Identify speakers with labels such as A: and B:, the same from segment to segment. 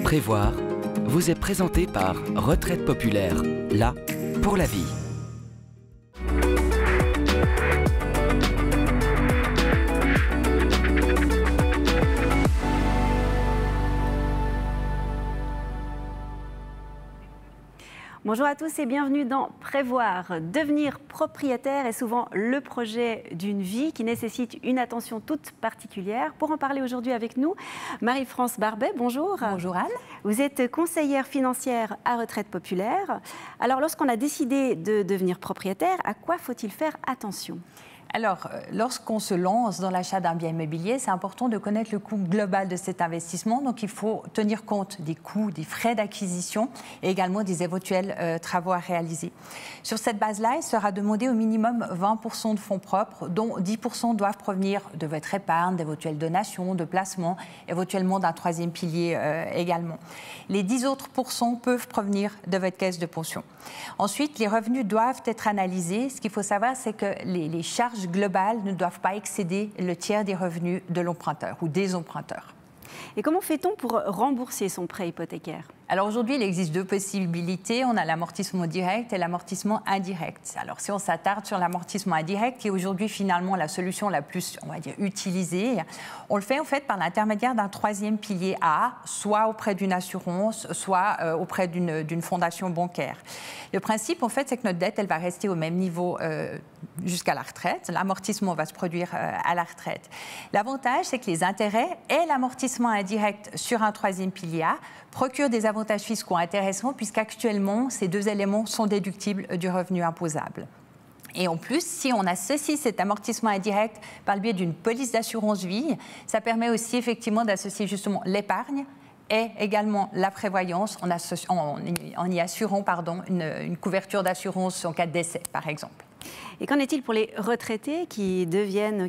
A: Prévoir vous est présenté par Retraite Populaire, là pour la vie.
B: Bonjour à tous et bienvenue dans Prévoir. Devenir propriétaire est souvent le projet d'une vie qui nécessite une attention toute particulière. Pour en parler aujourd'hui avec nous, Marie-France Barbet, bonjour.
C: Bonjour Anne.
B: Vous êtes conseillère financière à Retraite Populaire. Alors lorsqu'on a décidé de devenir propriétaire, à quoi faut-il faire attention ?
C: Alors, lorsqu'on se lance dans l'achat d'un bien immobilier, c'est important de connaître le coût global de cet investissement. Donc, il faut tenir compte des coûts, des frais d'acquisition et également des éventuels travaux à réaliser. Sur cette base-là, il sera demandé au minimum 20% de fonds propres, dont 10% doivent provenir de votre épargne, d'éventuelles donations, de placements, éventuellement d'un troisième pilier également. Les 10 autres pourcents peuvent provenir de votre caisse de pension. Ensuite, les revenus doivent être analysés. Ce qu'il faut savoir, c'est que les charges globales ne doivent pas excéder le tiers des revenus de l'emprunteur ou des emprunteurs.
B: Et comment fait-on pour rembourser son prêt hypothécaire ?
C: Alors aujourd'hui, il existe deux possibilités. On a l'amortissement direct et l'amortissement indirect. Alors si on s'attarde sur l'amortissement indirect, qui est aujourd'hui finalement la solution la plus, on va dire, utilisée, on le fait en fait par l'intermédiaire d'un troisième pilier A, soit auprès d'une assurance, soit auprès d'une fondation bancaire. Le principe, en fait, c'est que notre dette, elle va rester au même niveau jusqu'à la retraite. L'amortissement va se produire à la retraite. L'avantage, c'est que les intérêts et l'amortissement indirect sur un troisième pilier A procurent des avantages fiscaux intéressants puisqu'actuellement, ces deux éléments sont déductibles du revenu imposable. Et en plus, si on associe cet amortissement indirect par le biais d'une police d'assurance vie, ça permet aussi effectivement d'associer justement l'épargne et également la prévoyance en y assurant une couverture d'assurance en cas de décès, par exemple.
B: Et qu'en est-il pour les retraités qui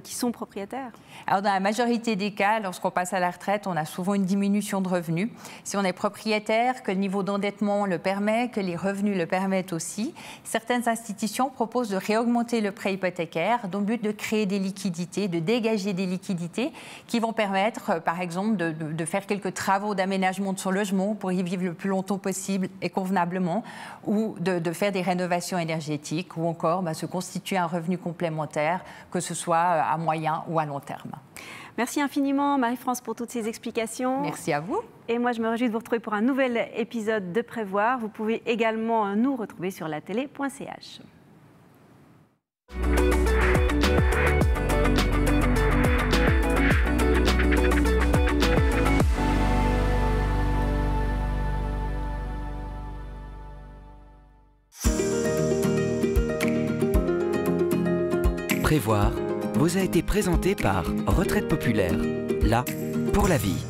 B: sont propriétaires ?
C: Alors, dans la majorité des cas, lorsqu'on passe à la retraite, on a souvent une diminution de revenus. Si on est propriétaire, que le niveau d'endettement le permet, que les revenus le permettent aussi, certaines institutions proposent de réaugmenter le prêt hypothécaire dans le but de créer des liquidités, de dégager des liquidités qui vont permettre, par exemple, de faire quelques travaux d'aménagement de son logement pour y vivre le plus longtemps possible et convenablement, ou de faire des rénovations énergétiques, ou encore se constituer un revenu complémentaire, que ce soit à moyen ou à long terme.
B: Merci infiniment Marie-France pour toutes ces explications.
C: Merci à vous.
B: Et moi je me réjouis de vous retrouver pour un nouvel épisode de Prévoir. Vous pouvez également nous retrouver sur latélé.ch.
A: Prévoir vous a été présenté par Retraite Populaire, là pour la vie.